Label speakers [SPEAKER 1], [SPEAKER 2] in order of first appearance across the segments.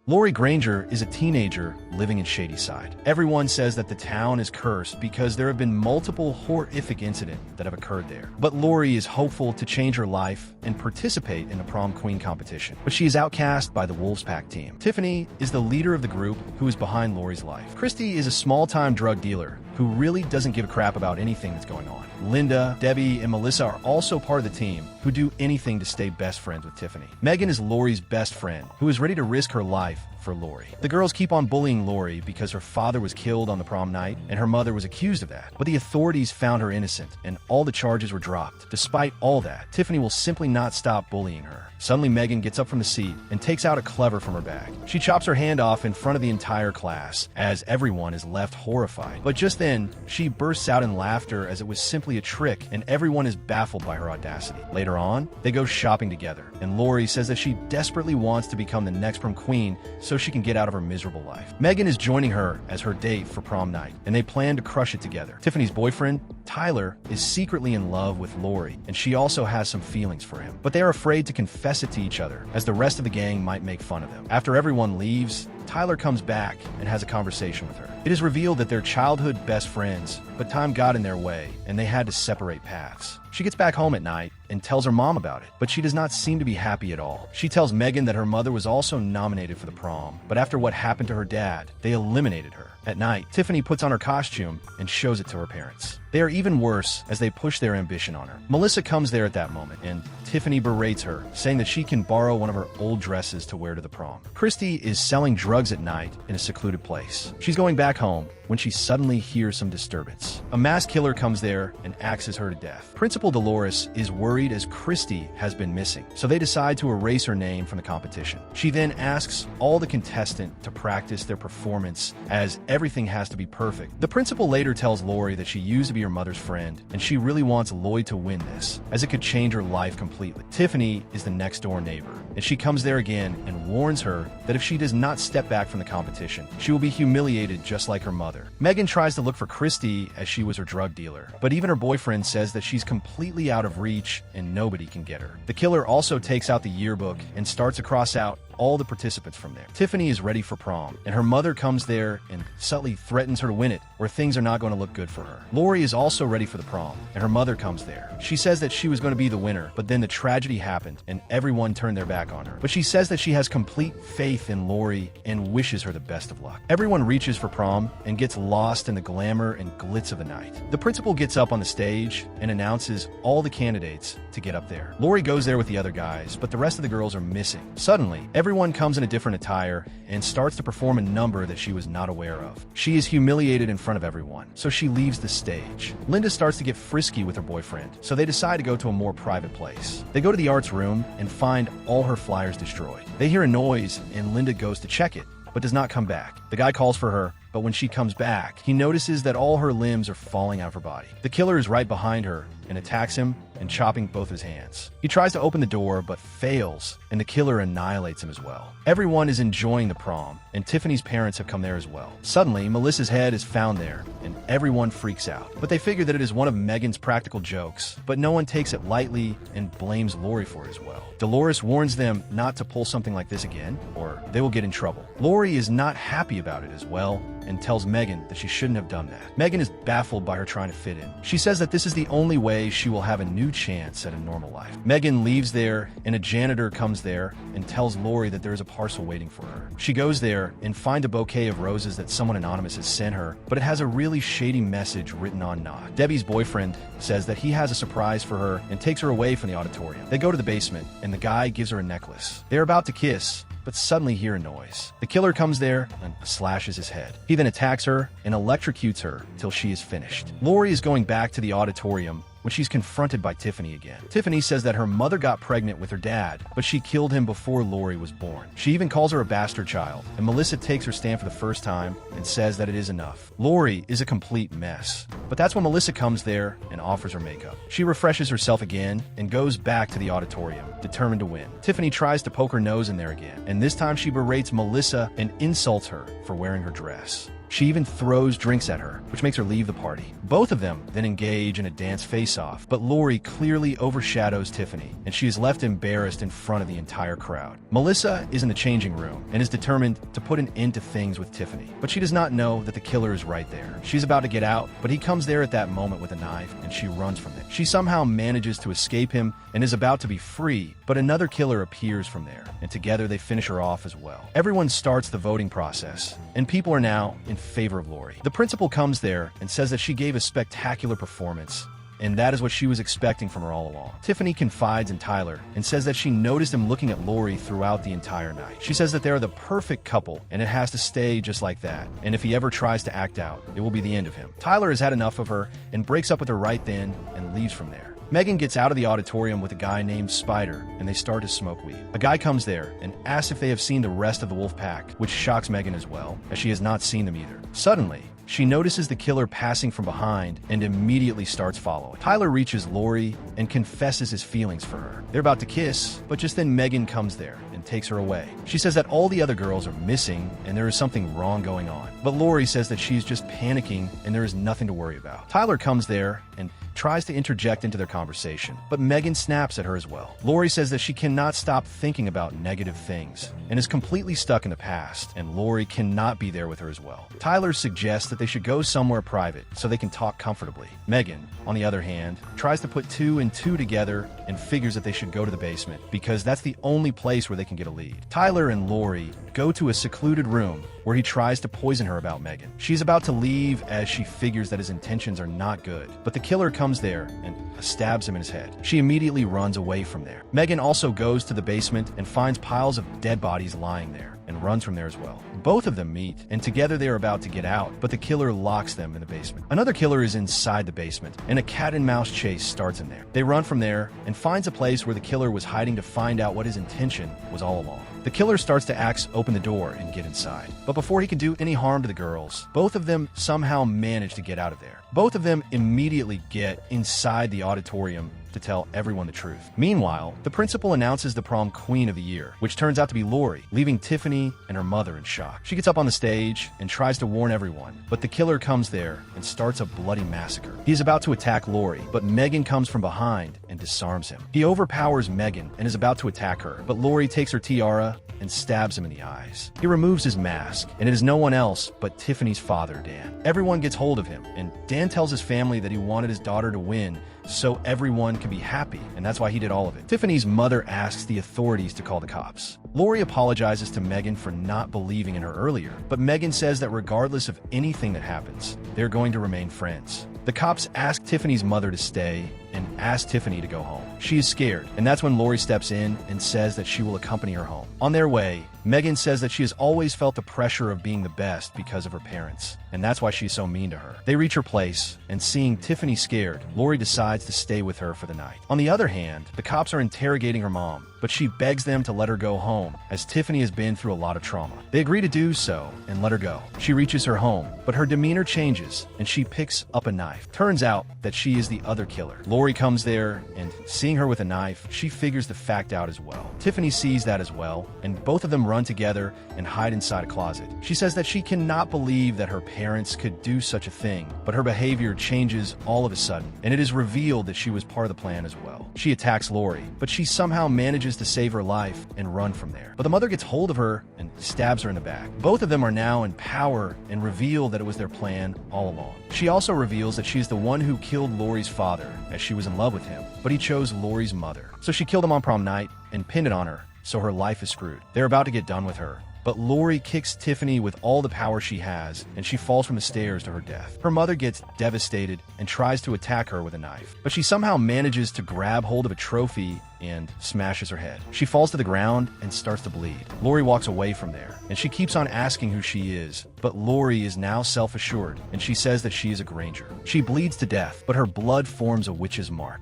[SPEAKER 1] Lori Granger is a teenager living in Shadyside. Everyone says that the town is cursed because there have been multiple horrific incidents that have occurred there. But Lori is hopeful to change her life and participate in the prom queen competition. But she is outcast by the Wolves Pack team. Tiffany is the leader of the group who is behind Lori's life. Christy is a small-time drug dealer who really doesn't give a crap about anything that's going on. Linda, Debbie, and Melissa are also part of the team who do anything to stay best friends with Tiffany. Megan is Lori's best friend who is ready to risk her life for Lori. The girls keep on bullying Lori because her father was killed on the prom night and her mother was accused of that. But the authorities found her innocent and all the charges were dropped. Despite all that, Tiffany will simply not stop bullying her. Suddenly, Megan gets up from the seat and takes out a cleaver from her bag. She chops her hand off in front of the entire class as everyone is left horrified. But just then, she bursts out in laughter as it was simply a trick and everyone is baffled by her audacity. Later on, they go shopping together and Lori says that she desperately wants to become the next prom queen so she can get out of her miserable life. Megan is joining her as her date for prom night and they plan to crush it together. Tiffany's boyfriend, Tyler, is secretly in love with Lori and she also has some feelings for him. But they are afraid to confess it to each other as the rest of the gang might make fun of them. After everyone leaves, Tyler comes back and has a conversation with her. It is revealed that they're childhood best friends, but time got in their way and they had to separate paths. She gets back home at night and tells her mom about it, but she does not seem to be happy at all. She tells Megan that her mother was also nominated for the prom, but after what happened to her dad, they eliminated her. At night, Tiffany puts on her costume and shows it to her parents. They are even worse as they push their ambition on her. Melissa comes there at that moment, and Tiffany berates her, saying that she can borrow one of her old dresses to wear to the prom. Christy is selling drugs at night in a secluded place. She's going back home when she suddenly hears some disturbance. A mass killer comes there and axes her to death. Principal Dolores is worried as Christy has been missing, so they decide to erase her name from the competition. She then asks all the contestants to practice their performance as everything has to be perfect. The principal later tells Lori that she used to be her mother's friend, and she really wants Lloyd to win this, as it could change her life completely. Tiffany is the next door neighbor, and she comes there again and warns her that if she does not step back from the competition, she will be humiliated just like her mother. Megan tries to look for Christy as she was her drug dealer, but even her boyfriend says that she's completely out of reach and nobody can get her. The killer also takes out the yearbook and starts to cross out all the participants from there. Tiffany is ready for prom, and her mother comes there and subtly threatens her to win it, or things are not going to look good for her. Lori is also ready for the prom, and her mother comes there. She says that she was going to be the winner, but then the tragedy happened, and everyone turned their back on her. But she says that she has complete faith in Lori and wishes her the best of luck. Everyone reaches for prom and gets lost in the glamour and glitz of the night. The principal gets up on the stage and announces all the candidates to get up there. Lori goes there with the other guys, but the rest of the girls are missing. Suddenly, everyone comes in a different attire and starts to perform a number that she was not aware of. She is humiliated in front of everyone, so she leaves the stage. Linda starts to get frisky with her boyfriend, so they decide to go to a more private place. They go to the arts room and find all her flyers destroyed. They hear a noise and Linda goes to check it, but does not come back. The guy calls for her, but when she comes back, he notices that all her limbs are falling out of her body. The killer is right behind her and attacks him and chopping both his hands. He tries to open the door but fails, and the killer annihilates him as well. Everyone is enjoying the prom, and Tiffany's parents have come there as well. Suddenly, Melissa's head is found there, and everyone freaks out. But they figure that it is one of Megan's practical jokes, but no one takes it lightly and blames Lori for it as well. Dolores warns them not to pull something like this again, or they will get in trouble. Lori is not happy about it as well, and tells Megan that she shouldn't have done that. Megan is baffled by her trying to fit in. She says that this is the only way she will have a new chance at a normal life. Megan leaves there, and a janitor comes there and tells Lori that there is a parcel waiting for her. She goes there and finds a bouquet of roses that someone anonymous has sent her, but it has a really shady message written on knot. Debbie's boyfriend says that he has a surprise for her and takes her away from the auditorium. They go to the basement, and the guy gives her a necklace. They're about to kiss, but suddenly hear a noise. The killer comes there and slashes his head. He then attacks her and electrocutes her till she is finished. Lori is going back to the auditorium when she's confronted by Tiffany again. Tiffany says that her mother got pregnant with her dad, but she killed him before Lori was born. She even calls her a bastard child, and Melissa takes her stand for the first time and says that it is enough. Lori is a complete mess, but that's when Melissa comes there and offers her makeup. She refreshes herself again and goes back to the auditorium, determined to win. Tiffany tries to poke her nose in there again, and this time she berates Melissa and insults her for wearing her dress. She even throws drinks at her, which makes her leave the party. Both of them then engage in a dance face-off, but Lori clearly overshadows Tiffany, and she is left embarrassed in front of the entire crowd. Melissa is in the changing room and is determined to put an end to things with Tiffany, but she does not know that the killer is right there. She's about to get out, but he comes there at that moment with a knife, and she runs from it. She somehow manages to escape him and is about to be free, but another killer appears from there, and together they finish her off as well. Everyone starts the voting process, and people are now in favor of Lori. The principal comes there and says that she gave a spectacular performance, and that is what she was expecting from her all along. Tiffany confides in Tyler and says that she noticed him looking at Lori throughout the entire night. She says that they are the perfect couple, and it has to stay just like that, and if he ever tries to act out, it will be the end of him. Tyler has had enough of her and breaks up with her right then and leaves from there. Megan gets out of the auditorium with a guy named Spider, and they start to smoke weed. A guy comes there and asks if they have seen the rest of the wolf pack, which shocks Megan as well, as she has not seen them either. Suddenly, she notices the killer passing from behind and immediately starts following. Tyler reaches Lori and confesses his feelings for her. They're about to kiss, but just then Megan comes there and takes her away. She says that all the other girls are missing and there is something wrong going on. But Lori says that she's just panicking and there is nothing to worry about. Tyler comes there and tries to interject into their conversation, but Megan snaps at her as well. Lori says that she cannot stop thinking about negative things and is completely stuck in the past, and Lori cannot be there with her as well. Tyler suggests that they should go somewhere private so they can talk comfortably. Megan, on the other hand, tries to put two and two together and figures that they should go to the basement because that's the only place where they can get a lead. Tyler and Lori go to a secluded room where he tries to poison her about Megan. She's about to leave as she figures that his intentions are not good, but the killer comes there and stabs him in his head. She immediately runs away from there. Megan also goes to the basement and finds piles of dead bodies lying there and runs from there as well. Both of them meet, and together they are about to get out, but the killer locks them in the basement. Another killer is inside the basement, and a cat-and-mouse chase starts in there. They run from there and finds a place where the killer was hiding to find out what his intention was all along. The killer starts to axe open the door and get inside. But before he can do any harm to the girls, both of them somehow manage to get out of there. Both of them immediately get inside the auditorium to tell everyone the truth. Meanwhile, the principal announces the prom queen of the year, which turns out to be Lori, leaving Tiffany and her mother in shock. She gets up on the stage and tries to warn everyone, but the killer comes there and starts a bloody massacre. He is about to attack Lori, but Megan comes from behind and disarms him. He overpowers Megan and is about to attack her, but Lori takes her tiara and stabs him in the eyes. He removes his mask, and it is no one else but Tiffany's father, Dan. Everyone gets hold of him, and Dan tells his family that he wanted his daughter to win so everyone can be happy, and that's why he did all of it. Tiffany's mother asks the authorities to call the cops. Lori apologizes to Megan for not believing in her earlier, but Megan says that regardless of anything that happens, they're going to remain friends. The cops ask Tiffany's mother to stay and ask Tiffany to go home. She is scared, and that's when Lori steps in and says that she will accompany her home. On their way, Megan says that she has always felt the pressure of being the best because of her parents, and that's why she's so mean to her. They reach her place, and seeing Tiffany scared, Lori decides to stay with her for the night. On the other hand, the cops are interrogating her mom, but she begs them to let her go home, as Tiffany has been through a lot of trauma. They agree to do so and let her go. She reaches her home, but her demeanor changes, and she picks up a knife. Turns out that she is the other killer. Lori comes there, and seeing her with a knife, she figures the fact out as well. Tiffany sees that as well, and both of them run together and hide inside a closet. She says that she cannot believe that her parents could do such a thing, but her behavior changes all of a sudden, and it is revealed that she was part of the plan as well. She attacks Lori, but she somehow manages to save her life and run from there. But the mother gets hold of her and stabs her in the back. Both of them are now in power and reveal that it was their plan all along. She also reveals that she is the one who killed Lori's father, as she was in love with him, but he chose Lori's mother. So she killed him on prom night and pinned it on her, so her life is screwed. They're about to get done with her, but Lori kicks Tiffany with all the power she has, and she falls from the stairs to her death. Her mother gets devastated and tries to attack her with a knife, but she somehow manages to grab hold of a trophy and smashes her head. She falls to the ground and starts to bleed. Lori walks away from there, and she keeps on asking who she is, but Lori is now self-assured, and she says that she is a Granger. She bleeds to death, but her blood forms a witch's mark.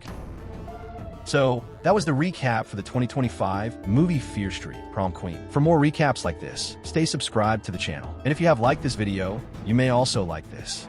[SPEAKER 1] So, that was the recap for the 2025 movie Fear Street Prom Queen. For more recaps like this, stay subscribed to the channel. And if you have liked this video, you may also like this.